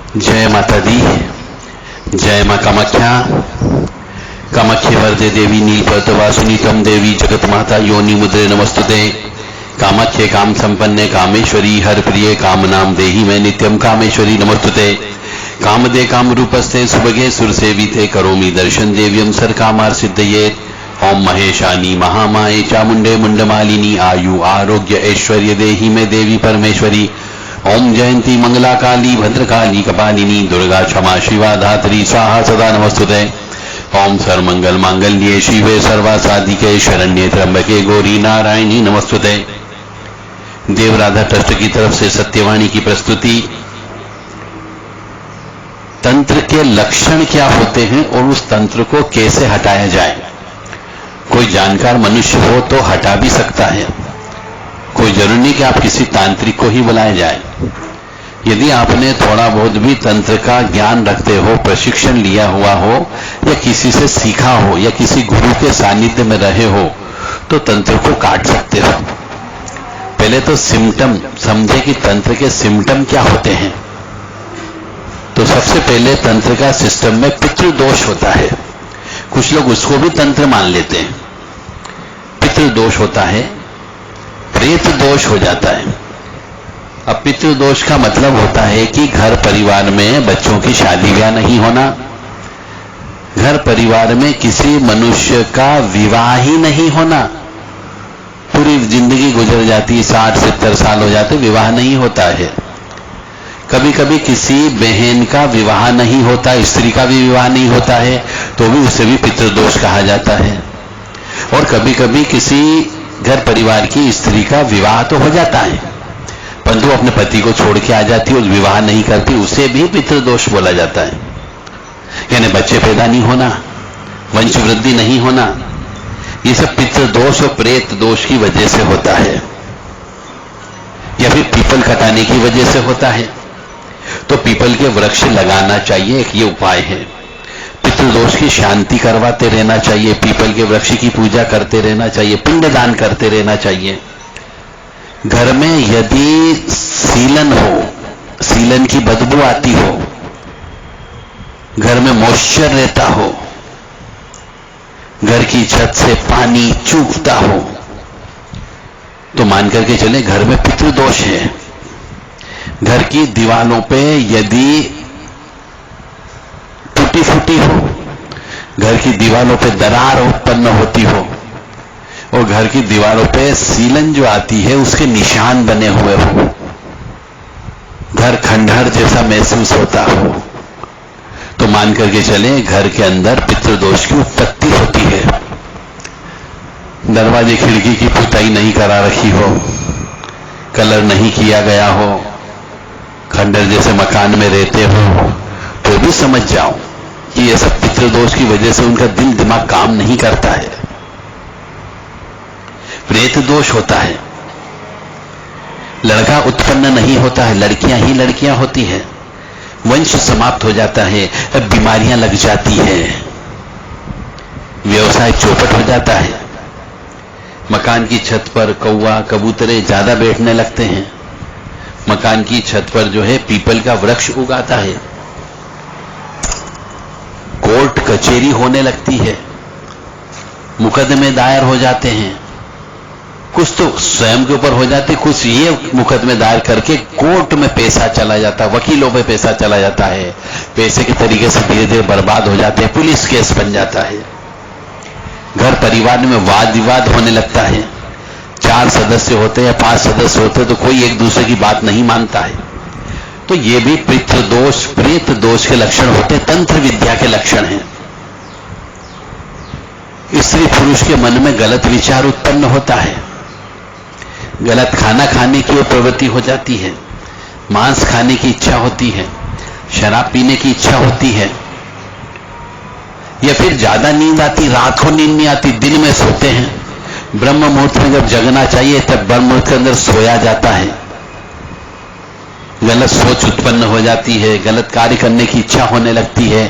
जय माता दी। जय मां कामाख्या। कामाख्ये वरदे देवी नीलपर्वतवासिनी तम देवी जगत माता योनि मुद्रे नमस्तुते। कामाख्ये काम संपन्ने कामेश्वरी हर प्रिय काम नाम देहि मैं नित्यम कामेश्वरी नमस्तुते। कामदे काम रूपस्ते सुभगे सुरसेविते करोमि दर्शन देव्यम सर कामार सिद्धये। ओम महेशानी महामाये चामुंडे मुंडमालिनी आयु आरोग्य ऐश्वर्य देहि में देवी परमेश्वरी। ओम जयंती मंगला काली भद्रकाली कपालिनी दुर्गा क्षमा शिवा धात्री स्वाहा सदा नमस्तुते। ओम सर्वमंगल मांगल्ये शिवे सर्वासाधिके शरण्ये त्र्यंबके गौरी नारायणी नमस्तुते। देवराधा ट्रस्ट की तरफ से सत्यवाणी की प्रस्तुति। तंत्र के लक्षण क्या होते हैं और उस तंत्र को कैसे हटाया जाए। कोई जानकार मनुष्य हो तो हटा भी सकता है, कोई जरूरी नहीं कि आप किसी तांत्रिक को ही बुलाया जाए। यदि आपने थोड़ा बहुत भी तंत्र का ज्ञान रखते हो, प्रशिक्षण लिया हुआ हो या किसी से सीखा हो या किसी गुरु के सानिध्य में रहे हो तो तंत्र को काट सकते हो। पहले तो सिम्टम समझे कि तंत्र के सिम्टम क्या होते हैं। तो सबसे पहले तंत्र का सिस्टम में पितृदोष होता है। कुछ लोग उसको भी तंत्र मान लेते हैं। पितृदोष होता है, प्रेत दोष हो जाता है। अब पितृदोष का मतलब होता है कि घर परिवार में बच्चों की शादी ब्याह नहीं होना, घर परिवार में किसी मनुष्य का विवाह ही नहीं होना। पूरी जिंदगी गुजर जाती, 60-70 साल हो जाते, विवाह नहीं होता है। कभी कभी किसी बहन का विवाह नहीं होता, स्त्री का भी विवाह नहीं होता है, तो भी उसे भी पितृदोष कहा जाता है। और कभी कभी किसी घर परिवार की स्त्री का विवाह तो हो जाता है परंतु अपने पति को छोड़ के आ जाती है और विवाह नहीं करती, उसे भी पितृदोष बोला जाता है। यानी बच्चे पैदा नहीं होना, वंश वृद्धि नहीं होना, ये सब पितृदोष और प्रेत दोष की वजह से होता है। या फिर पीपल कटाने की वजह से होता है। तो पीपल के वृक्ष लगाना चाहिए, एक ये उपाय है। पितृदोष की शांति करवाते रहना चाहिए, पीपल के वृक्ष की पूजा करते रहना चाहिए, पिंडदान करते रहना चाहिए। घर में यदि सीलन हो, सीलन की बदबू आती हो, घर में मॉइस्चर रहता हो, घर की छत से पानी चूकता हो, तो मान करके चले घर में पितृदोष है। घर की दीवारों पे यदि टूटी फूटी हो, घर की दीवारों पे दरार उत्पन्न होती हो और घर की दीवारों पे सीलन जो आती है उसके निशान बने हुए हो, घर खंडहर जैसा महसूस होता हो, तो मान करके चले घर के अंदर पितृदोष की उत्पत्ति होती है। दरवाजे खिड़की की पुताई नहीं करा रखी हो, कलर नहीं किया गया हो, खंडहर जैसे मकान में रहते हो, तो भी समझ जाओ कि ये सब पितृदोष की वजह से उनका दिल दिमाग काम नहीं करता है। प्रेत दोष होता है, लड़का उत्पन्न नहीं होता है, लड़कियां ही लड़कियां होती है, वंश समाप्त हो जाता है, अब बीमारियां लग जाती है, व्यवसाय चौपट हो जाता है, मकान की छत पर कौवा कबूतरे ज्यादा बैठने लगते हैं, मकान की छत पर जो है पीपल का वृक्ष उगाता है, कोर्ट कचहरी होने लगती है, मुकदमे दायर हो जाते हैं, कुछ तो स्वयं के ऊपर हो जाते, कुछ ये मुकदमे दायर करके कोर्ट में पैसा चला जाता है, वकीलों पे पैसा चला जाता है, पैसे के तरीके से धीरे धीरे बर्बाद हो जाते हैं, पुलिस केस बन जाता है, घर परिवार में वाद विवाद होने लगता है। 4 सदस्य होते हैं, 5 सदस्य होते हैं, तो कोई एक दूसरे की बात नहीं मानता है। तो ये भी पितृदोष प्रेत दोष के लक्षण होते हैं, तंत्र विद्या के लक्षण हैं। स्त्री पुरुष के मन में गलत विचार उत्पन्न होता है, गलत खाना खाने की प्रवृत्ति हो जाती है, मांस खाने की इच्छा होती है, शराब पीने की इच्छा होती है, या फिर ज्यादा नींद आती, रात को नींद नहीं आती, दिन में सोते हैं, ब्रह्म मुहूर्त में जब जगना चाहिए तब ब्रह्म मुहूर्त के अंदर सोया जाता है, गलत सोच उत्पन्न हो जाती है, गलत कार्य करने की इच्छा होने लगती है।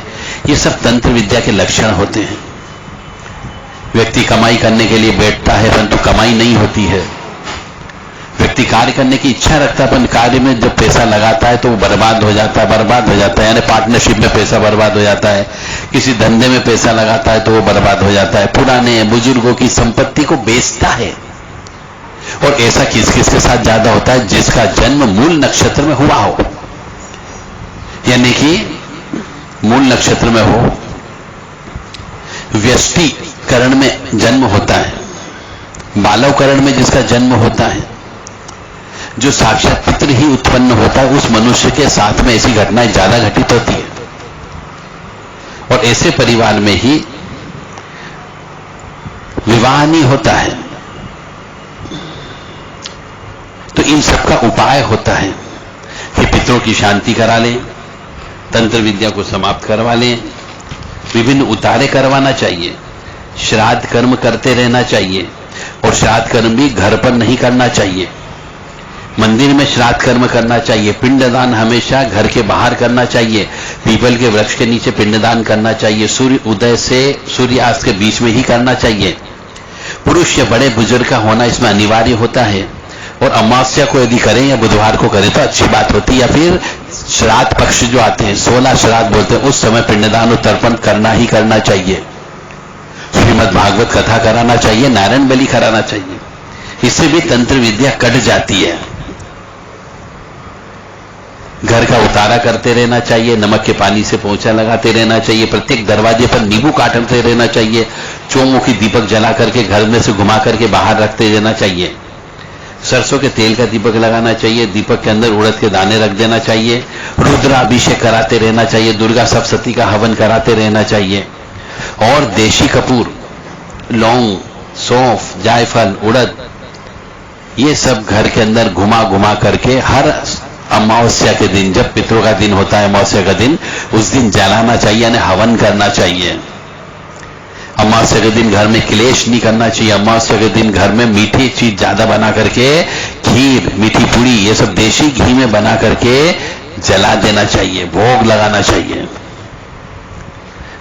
ये सब तंत्र विद्या के लक्षण होते हैं। व्यक्ति कमाई करने के लिए बैठता है परंतु कमाई नहीं होती है, व्यक्ति कार्य करने की इच्छा रखता है, अपन कार्य में जब पैसा लगाता है तो वो बर्बाद हो जाता है, यानी पार्टनरशिप में पैसा बर्बाद हो जाता है, किसी धंधे में पैसा लगाता है तो वो बर्बाद हो जाता है, पुराने बुजुर्गों की संपत्ति को बेचता है। और ऐसा किस किस के साथ ज्यादा होता है? जिसका जन्म मूल नक्षत्र में हुआ हो, यानी कि मूल नक्षत्र में हो, व्यष्टि करण में जन्म होता है, बालव करण में जिसका जन्म होता है, जो साक्षात पितृ ही उत्पन्न होता है, उस मनुष्य के साथ में ऐसी घटनाएं ज्यादा घटित होती है। और ऐसे परिवार में ही विवाह नहीं होता है। तो इन सबका उपाय होता है कि पितरों की शांति करा लें, तंत्र विद्या को समाप्त करवा लें, विभिन्न उतारे करवाना चाहिए, श्राद्ध कर्म करते रहना चाहिए। और श्राद्ध कर्म भी घर पर नहीं करना चाहिए, मंदिर में श्राद्ध कर्म करना चाहिए। पिंडदान हमेशा घर के बाहर करना चाहिए, पीपल के वृक्ष के नीचे पिंडदान करना चाहिए, सूर्य उदय से सूर्यास्त के बीच में ही करना चाहिए। पुरुष या बड़े बुजुर्ग का होना इसमें अनिवार्य होता है। और अमावस्या को यदि करें या बुधवार को करें तो अच्छी बात होती है, या फिर श्राद्ध पक्ष जो आते हैं, 16 श्राद्ध बोलते हैं, उस समय पिंडदान और तर्पण करना ही करना चाहिए। श्रीमद् भागवत कथा कराना चाहिए, नारायण बलि कराना चाहिए। इससे भी तंत्र विद्या कट जाती है। घर का उतारा करते रहना चाहिए, नमक के पानी से पोंछा लगाते रहना चाहिए, प्रत्येक दरवाजे पर नींबू काटते रहना चाहिए, चौमुखी दीपक जला करके घर में से घुमा करके बाहर रखते रहना चाहिए, सरसों के तेल का दीपक लगाना चाहिए, दीपक के अंदर उड़द के दाने रख देना चाहिए, रुद्राभिषेक कराते रहना चाहिए, दुर्गा सप्तशती का हवन कराते रहना चाहिए। और देशी कपूर, लौंग, सौंफ, जायफल, उड़द, ये सब घर के अंदर घुमा घुमा करके हर अमावस्या के दिन, जब पितरों का दिन होता है अमावस्या का दिन, उस दिन जलाना चाहिए, यानी हवन करना चाहिए। अमावस्या के दिन घर में क्लेश नहीं करना चाहिए। अमावस्या के दिन घर में मीठी चीज ज्यादा बना करके, खीर, मीठी पूड़ी, ये सब देशी घी में बना करके जला देना चाहिए, भोग लगाना चाहिए।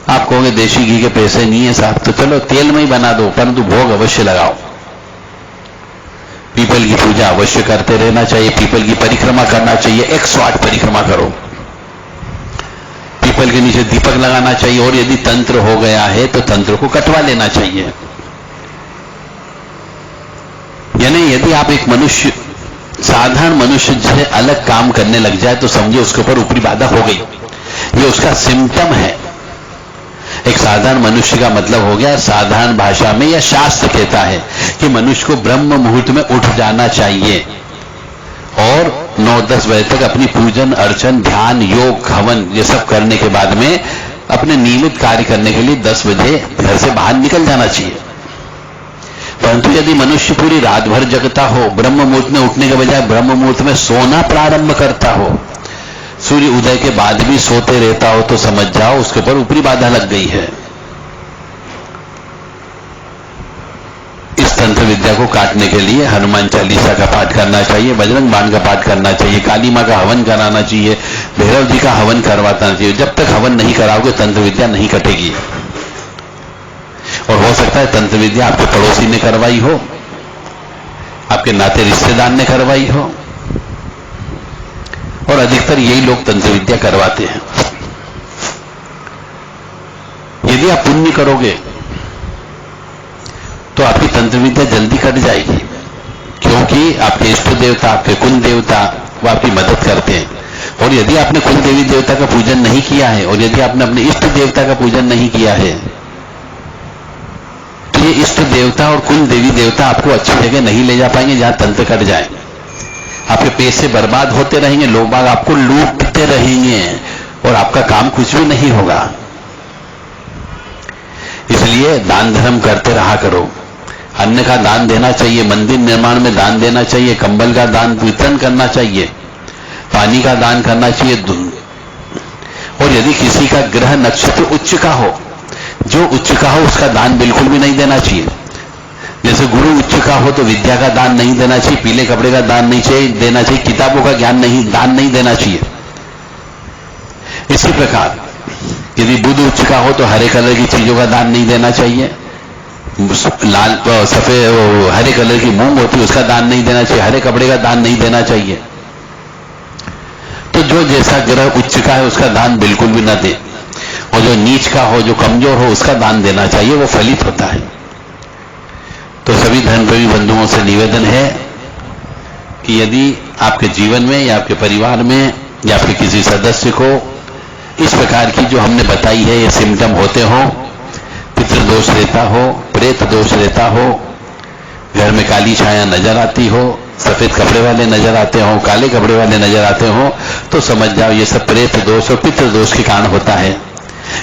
आप कहोगे देशी घी के पैसे नहीं है साहब, तो चलो तेल में ही बना दो, परंतु भोग अवश्य लगाओ। पीपल की पूजा अवश्य करते रहना चाहिए, पीपल की परिक्रमा करना चाहिए, 108 परिक्रमा करो, पीपल के नीचे दीपक लगाना चाहिए। और यदि तंत्र हो गया है तो तंत्र को कटवा लेना चाहिए। यानी यदि आप एक मनुष्य, साधारण मनुष्य से अलग काम करने लग जाए तो समझिए उसके ऊपर ऊपरी बाधा हो गई, ये उसका सिम्टम है। एक साधारण मनुष्य का मतलब हो गया, साधारण भाषा में यह शास्त्र कहता है कि मनुष्य को ब्रह्म मुहूर्त में उठ जाना चाहिए और 9-10 बजे तक अपनी पूजन अर्चन, ध्यान, योग, हवन ये सब करने के बाद में अपने नियमित कार्य करने के लिए 10 बजे घर से बाहर निकल जाना चाहिए। परंतु यदि मनुष्य पूरी रात भर जगता हो, ब्रह्म मुहूर्त में उठने के बजाय ब्रह्म मुहूर्त में सोना प्रारंभ करता हो, सूर्य उदय के बाद भी सोते रहता हो, तो समझ जाओ उसके ऊपर ऊपरी बाधा लग गई है। इस तंत्र विद्या को काटने के लिए हनुमान चालीसा का पाठ करना चाहिए, बजरंग बाण का पाठ करना चाहिए, काली मां का हवन कराना चाहिए, भैरव जी का हवन करवाना चाहिए। जब तक हवन नहीं कराओगे तंत्र विद्या नहीं कटेगी। और हो सकता है तंत्र विद्या आपके पड़ोसी ने करवाई हो, आपके नाते रिश्तेदार ने करवाई हो, और अधिकतर यही लोग तंत्र विद्या करवाते हैं। यदि आप पुण्य करोगे तो आपकी तंत्र विद्या जल्दी कट जाएगी, क्योंकि आपके इष्ट देवता, आपके कुल देवता वो आपकी मदद करते हैं। और यदि आपने कुल देवी देवता का पूजन नहीं किया है, और यदि आपने अपने इष्ट देवता का पूजन नहीं किया है, तो ये इष्ट देवता और कुल देवी देवता आपको अच्छी जगह नहीं ले जा पाएंगे जहां तंत्र कट जाए। आपके पैसे बर्बाद होते रहेंगे, लोग बाग आपको लूटते रहेंगे और आपका काम कुछ भी नहीं होगा। इसलिए दान धर्म करते रहा करो। अन्न का दान देना चाहिए, मंदिर निर्माण में दान देना चाहिए, कंबल का दान वितरण करना चाहिए, पानी का दान करना चाहिए। और यदि किसी का ग्रह नक्षत्र उच्च का हो, जो उच्च का हो उसका दान बिल्कुल भी नहीं देना चाहिए। जैसे गुरु उच्च का हो तो विद्या का दान नहीं देना चाहिए, पीले कपड़े का दान नहीं देना चाहिए, किताबों का ज्ञान नहीं दान नहीं देना चाहिए। इसी प्रकार यदि बुध उच्च का हो तो हरे कलर की चीजों का दान नहीं देना चाहिए, लाल सफेद हरे कलर की मूंग होती है उसका दान नहीं देना चाहिए, हरे कपड़े का दान नहीं देना चाहिए। तो जो जैसा ग्रह उच्च का है उसका दान बिल्कुल भी ना दे, और जो नीच का हो, जो कमजोर हो, उसका दान देना चाहिए, वो फलित होता है। तो सभी धर्मप्रेमी बंधुओं से निवेदन है कि यदि आपके जीवन में या आपके परिवार में या आपके किसी सदस्य को इस प्रकार की जो हमने बताई है ये सिम्टम होते हो, पितृदोष रहता हो, प्रेत दोष रहता हो, घर में काली छाया नजर आती हो, सफेद कपड़े वाले नजर आते हो, काले कपड़े वाले नजर आते हो, तो समझ जाओ ये सब प्रेत दोष और पितृदोष के कारण होता है।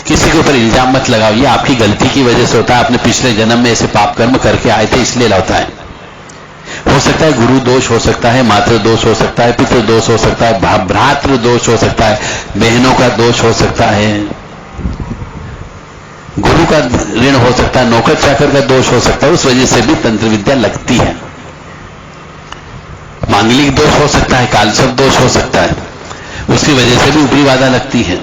किसी के ऊपर इल्जाम मत लगाओ, ये आपकी गलती की वजह से होता है, आपने पिछले जन्म में ऐसे पाप कर्म करके आए थे इसलिए होता है। हो सकता है गुरु दोष हो सकता है, मातृ दोष हो सकता है, पितृ दोष हो सकता है, भ्रातृ दोष हो सकता है, बहनों का दोष हो सकता है, गुरु का ऋण हो सकता है, नौकर चाकर का दोष हो सकता है, उस वजह से भी तंत्र विद्या लगती है। मांगलिक दोष हो सकता है, कालसर्प दोष हो सकता है, उसकी वजह से भी ऊपरी बाधा लगती है।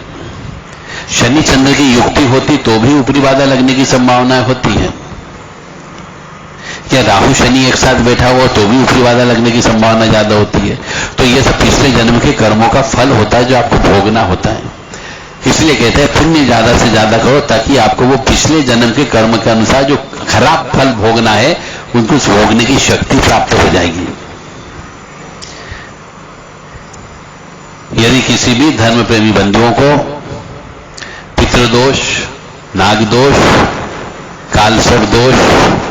शनि चंद्र की युक्ति होती तो भी ऊपरी बाधा लगने की संभावनाएं होती है। क्या राहु शनि एक साथ बैठा हुआ तो भी ऊपरी बाधा लगने की संभावना ज्यादा होती है। तो ये सब पिछले जन्म के कर्मों का फल होता है जो आपको भोगना होता है। इसलिए कहते हैं पुण्य ज्यादा से ज्यादा करो ताकि आपको वो पिछले जन्म के कर्म के अनुसार जो खराब फल भोगना है उनको भोगने की शक्ति प्राप्त हो जाएगी। यदि किसी भी धर्म प्रेमी बंधुओं को पितृदोष, नागदोष, कालसर्प दोष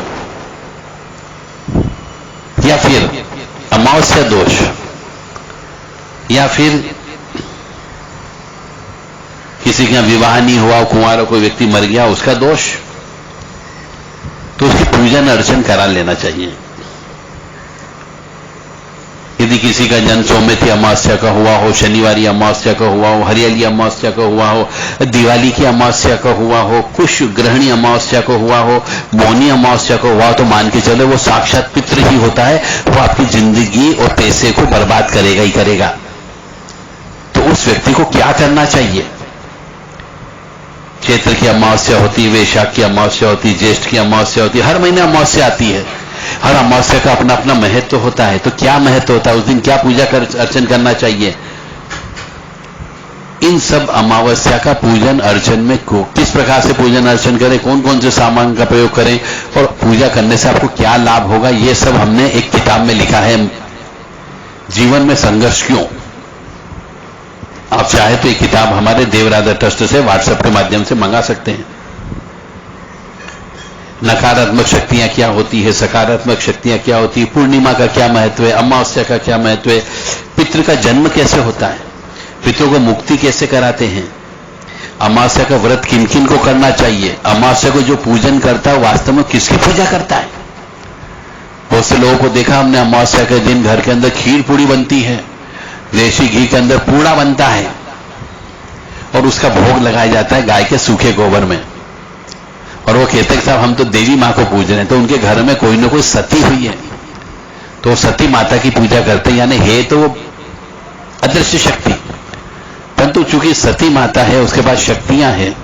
या फिर अमावस्या दोष या फिर किसी का विवाह नहीं हुआ, कुंवारा कोई व्यक्ति मर गया उसका दोष, तो उसकी पूजन अर्चन करा लेना चाहिए। यदि किसी का जन्म सोमवती अमावस्या का हुआ हो, शनिवारी अमावस्या का हुआ हो, हरियाली अमावस्या का हुआ हो, दिवाली की अमावस्या का हुआ हो, कुश ग्रहणी अमावस्या को हुआ हो, मौनी अमावस्या को हुआ हो, तो मान के चलो वो साक्षात पितृ ही होता है। वो आपकी जिंदगी और पैसे को बर्बाद करेगा ही करेगा। तो उस व्यक्ति को क्या करना चाहिए? चैत्र की अमावस्या होती है, वैशाख की अमावस्या होती है, ज्येष्ठ की अमावस्या होती है, हर महीने अमावस्या आती है। हर अमावस्या का अपना अपना महत्व होता है। तो क्या महत्व होता है, उस दिन क्या पूजा अर्चन करना चाहिए? इन सब अमावस्या का पूजन अर्चन में किस प्रकार से पूजन अर्चन करें, कौन कौन से सामान का प्रयोग करें और पूजा करने से आपको क्या लाभ होगा, ये सब हमने एक किताब में लिखा है, जीवन में संघर्ष क्यों। आप चाहे तो ये किताब हमारे देवराधा ट्रस्ट से व्हाट्सएप के माध्यम से मंगा सकते हैं। नकारात्मक शक्तियां क्या होती है, सकारात्मक शक्तियां क्या होती है, पूर्णिमा का क्या महत्व है, अमावस्या का क्या महत्व है, पितृ का जन्म कैसे होता है, पितरों को मुक्ति कैसे कराते हैं, अमावस्या का व्रत किन किन को करना चाहिए, अमावस्या को जो पूजन करता है वास्तव में किसकी पूजा करता है। बहुत से लोगों को देखा हमने अमावस्या के दिन घर के अंदर खीर पूड़ी बनती है, देसी घी के अंदर पूड़ा बनता है और उसका भोग लगाया जाता है गाय के सूखे गोबर में। और वो कहते हैं साहब हम तो देवी मां को पूज रहे हैं। तो उनके घर में कोई ना कोई सती हुई है तो सती माता की पूजा करते हैं, यानी है तो वो अदृश्य शक्ति, परंतु चूंकि सती माता है उसके पास शक्तियां हैं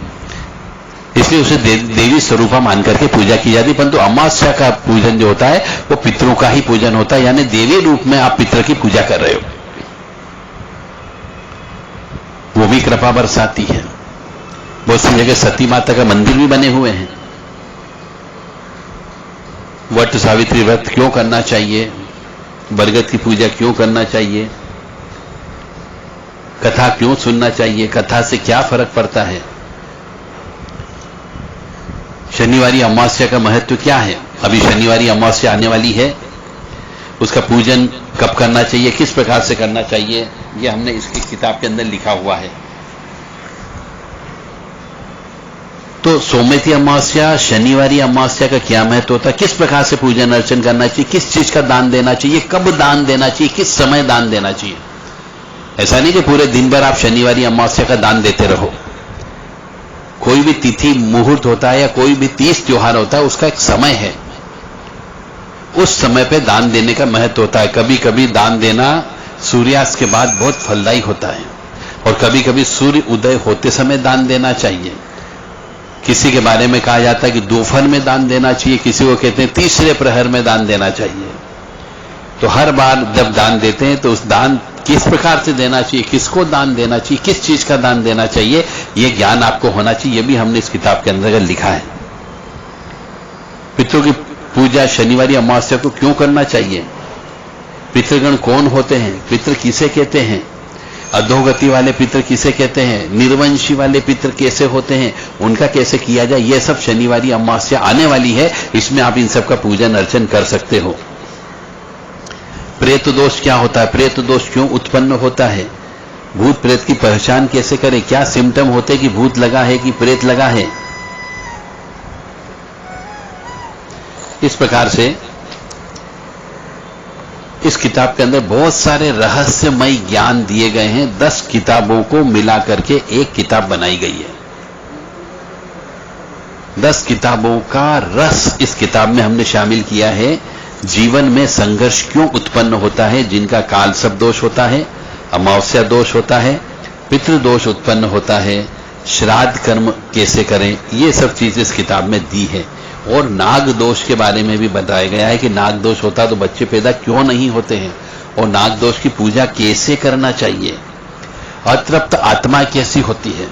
इसलिए उसे देवी स्वरूपा मान करके पूजा की जाती है। परंतु अमावस्या का पूजन जो होता है वो पितरों का ही पूजन होता है, यानी देवी रूप में आप पितर की पूजा कर रहे हो। वो भी कृपा बरसाती है। बहुत सी जगह सती माता का मंदिर भी बने हुए हैं। वट सावित्री व्रत क्यों करना चाहिए, बरगद की पूजा क्यों करना चाहिए, कथा क्यों सुनना चाहिए, कथा से क्या फर्क पड़ता है, शनिवारी अमावस्या का महत्व क्या है। अभी शनिवारी अमावस्या आने वाली है, उसका पूजन कब करना चाहिए, किस प्रकार से करना चाहिए, यह हमने इसकी किताब के अंदर लिखा हुआ है। तो सोमवती अमावस्या, शनिवारी अमावस्या का क्या महत्व होता है, किस प्रकार से पूजन अर्चन करना चाहिए, किस चीज का दान देना चाहिए, कब दान देना चाहिए, किस समय दान देना चाहिए। ऐसा नहीं कि पूरे दिन भर आप शनिवारी अमावस्या का दान देते रहो। कोई भी तिथि मुहूर्त होता है या कोई भी तीज त्योहार होता है उसका एक समय है, उस समय पे दान देने का महत्व होता है। कभी कभी दान देना सूर्यास्त के बाद बहुत फलदायी होता है और कभी कभी सूर्य उदय होते समय दान देना चाहिए। किसी के बारे में कहा जाता है कि दोपहर में दान देना चाहिए, किसी को कहते हैं तीसरे प्रहर में दान देना चाहिए। तो हर बार जब दान देते हैं तो उस दान किस प्रकार से देना चाहिए, किसको दान देना चाहिए, किस चीज का दान देना चाहिए, यह ज्ञान आपको होना चाहिए। ये भी हमने इस किताब के अंदर लिखा है। पितरों की पूजा शनिवारी अमावस्या को क्यों करना चाहिए, पितृगण कौन होते हैं, पितृ किसे कहते हैं, अधोगति वाले पितृ किसे कहते हैं, निर्वंशी वाले पितृ कैसे होते हैं, उनका कैसे किया जाए, ये सब शनिवारी अमावस्या आने वाली है, इसमें आप इन सब का पूजन अर्चन कर सकते हो। प्रेत दोष क्या होता है, प्रेत दोष क्यों उत्पन्न होता है, भूत प्रेत की पहचान कैसे करें, क्या सिम्टम होते हैं कि भूत लगा है कि प्रेत लगा है। इस प्रकार से इस किताब के अंदर बहुत सारे रहस्यमय ज्ञान दिए गए हैं। 10 किताबों को मिला करके एक किताब बनाई गई है। 10 किताबों का रस इस किताब में हमने शामिल किया है। जीवन में संघर्ष क्यों उत्पन्न होता है, जिनका काल सब दोष होता है, अमावस्या दोष होता है, पितृ दोष उत्पन्न होता है, श्राद्ध कर्म कैसे करें, ये सब चीजें इस किताब में दी है। और नाग दोष के बारे में भी बताया गया है कि नाग दोष होता तो बच्चे पैदा क्यों नहीं होते हैं, और नाग दोष की पूजा कैसे करना चाहिए, अतृप्त आत्मा कैसी होती है,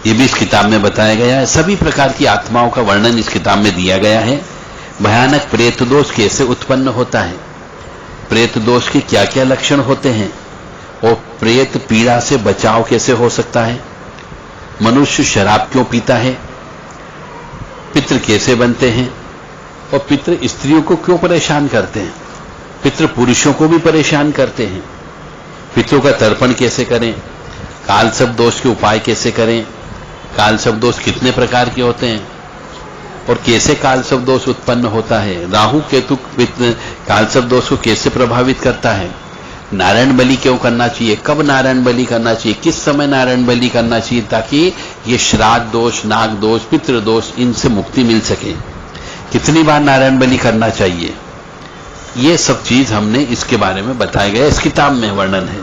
ये भी इस किताब में बताया गया है। सभी प्रकार की आत्माओं का वर्णन इस किताब में दिया गया है। भयानक प्रेत दोष कैसे उत्पन्न होता है, प्रेत दोष के क्या क्या लक्षण होते हैं, और प्रेत पीड़ा से बचाव कैसे हो सकता है, मनुष्य शराब क्यों पीता है, पितृ कैसे बनते हैं, और पितृ स्त्रियों को क्यों परेशान करते हैं, पितृ पुरुषों को भी परेशान करते हैं, पितरों का तर्पण कैसे करें, काल सब दोष के उपाय कैसे करें, काल सब दोष कितने प्रकार के होते हैं, और कैसे काल सब दोष उत्पन्न होता है, राहु केतु काल सब दोष को कैसे प्रभावित करता है, नारायण बलि क्यों करना चाहिए, कब नारायण बलि करना चाहिए, किस समय नारायण बलि करना चाहिए, ताकि ये श्राद्ध दोष, नाग दोष, पितृ दोष, इनसे मुक्ति मिल सके, कितनी बार नारायण बलि करना चाहिए, ये सब चीज हमने इसके बारे में बताया गया। इस किताब में वर्णन है।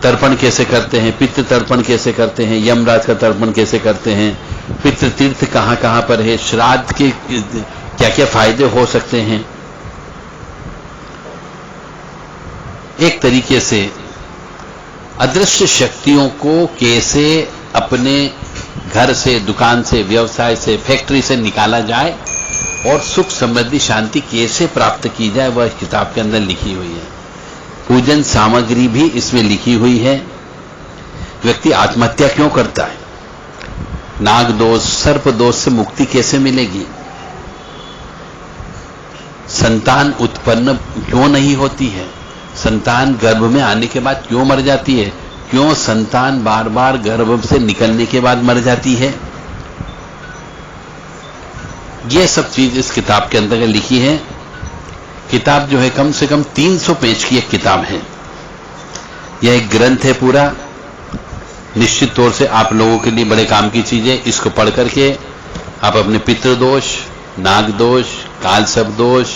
तर्पण कैसे करते हैं, पितृ तर्पण कैसे करते हैं, यमराज का तर्पण कैसे करते हैं, पितृ तीर्थ कहां कहां पर है, श्राद्ध के क्या क्या फायदे हो सकते हैं। एक तरीके से अदृश्य शक्तियों को कैसे अपने घर से, दुकान से, व्यवसाय से, फैक्ट्री से निकाला जाए और सुख समृद्धि शांति कैसे प्राप्त की जाए, वह किताब के अंदर लिखी हुई है। पूजन सामग्री भी इसमें लिखी हुई है। व्यक्ति आत्महत्या क्यों करता है, नाग दोष, सर्प दोष से मुक्ति कैसे मिलेगी, संतान उत्पन्न क्यों नहीं होती है, संतान गर्भ में आने के बाद क्यों मर जाती है, क्यों संतान बार बार गर्भ से निकलने के बाद मर जाती है, यह सब चीज इस किताब के अंदर लिखी है। किताब जो है कम से कम 300 पेज की एक किताब है। यह एक ग्रंथ है पूरा। निश्चित तौर से आप लोगों के लिए बड़े काम की चीज है। इसको पढ़ करके आप अपने पितृदोष, नाग दोष, काल सर्प दोष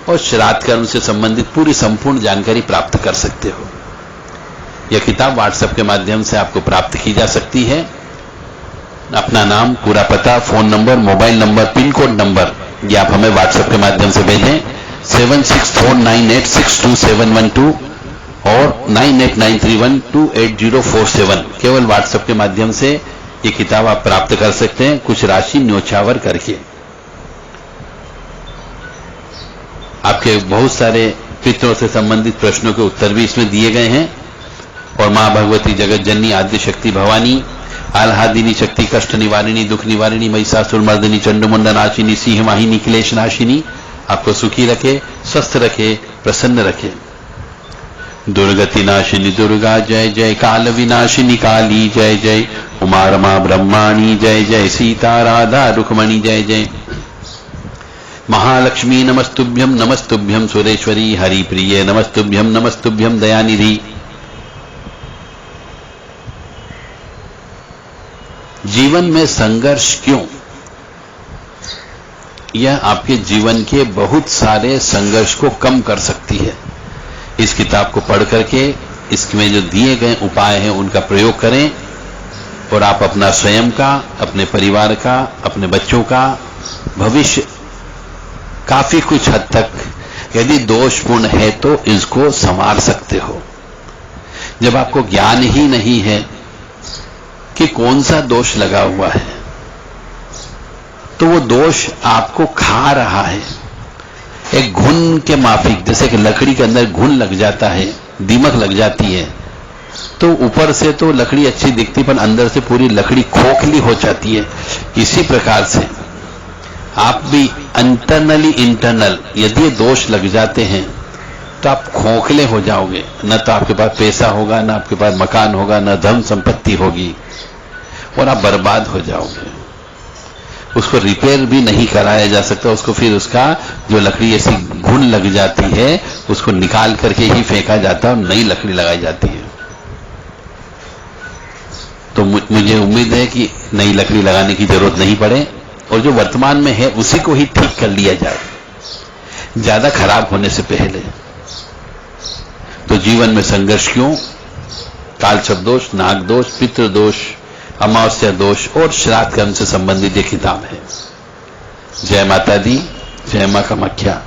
और श्राद्ध कर्म से संबंधित पूरी संपूर्ण जानकारी प्राप्त कर सकते हो। यह किताब व्हाट्सएप के माध्यम से आपको प्राप्त की जा सकती है। अपना नाम, पूरा पता, phone number, mobile number, pin code number ये आप हमें व्हाट्सएप के माध्यम से भेजें 7649862712 और 9893128047। केवल व्हाट्सएप के माध्यम से ये किताब आप प्राप्त कर सकते हैं, कुछ राशि न्योछावर करके। आपके बहुत सारे पितरों से संबंधित प्रश्नों के उत्तर भी इसमें दिए गए हैं। और मां भगवती जगत जननी आद्य शक्ति भवानी, आह्लादिनी शक्ति, कष्ट निवारिणी, दुख निवारिणी, महिषासुर मर्दिनी, चंडमुंड नाशिनी, सिंह वाहिनी, क्लेश नाशिनी आपको सुखी रखे, स्वस्थ रखे, प्रसन्न रखे। दुर्गति नाशिनी दुर्गा जय जय, काल विनाशिनी काली जय जय, उमा रमा ब्रह्माणी जय जय, सीता राधा रुक्मणी जय जय, महालक्ष्मी नमस्तुभ्यम नमस्तुभ्यम, सुरेश्वरी हरिप्रिय नमस्तुभ्यम नमस्तुभ्यम, दयानिधि। जीवन में संघर्ष क्यों, यह आपके जीवन के बहुत सारे संघर्ष को कम कर सकती है। इस किताब को पढ़ करके इसमें जो दिए गए उपाय हैं उनका प्रयोग करें और आप अपना स्वयं का, अपने परिवार का, अपने बच्चों का भविष्य काफी कुछ हद तक यदि दोषपूर्ण है तो इसको संवार सकते हो। जब आपको ज्ञान ही नहीं है कि कौन सा दोष लगा हुआ है, तो वो दोष आपको खा रहा है। एक घुन के माफिक, जैसे कि लकड़ी के अंदर घुन लग जाता है, दीमक लग जाती है, तो ऊपर से तो लकड़ी अच्छी दिखती पर अंदर से पूरी लकड़ी खोखली हो जाती है। इसी प्रकार से आप भी इंटरनल यदि दोष लग जाते हैं तो आप खोखले हो जाओगे। न तो आपके पास पैसा होगा, न आपके पास मकान होगा, न धन संपत्ति होगी, और आप बर्बाद हो जाओगे। उसको रिपेयर भी नहीं कराया जा सकता। उसको फिर उसका जो लकड़ी ऐसी घुन लग जाती है उसको निकाल करके ही फेंका जाता है और नई लकड़ी लगाई जाती है। तो मुझे उम्मीद है कि नई लकड़ी लगाने की जरूरत नहीं पड़े और जो वर्तमान में है उसी को ही ठीक कर लिया जाए, ज्यादा खराब होने से पहले। तो जीवन में संघर्ष क्यों? कालसर्प दोष, नाग दोष, पितृ दोष, अमावस्या दोष और श्राद्ध कर्म से संबंधित ये किताब है। जय माता दी, जय मां कामाख्या।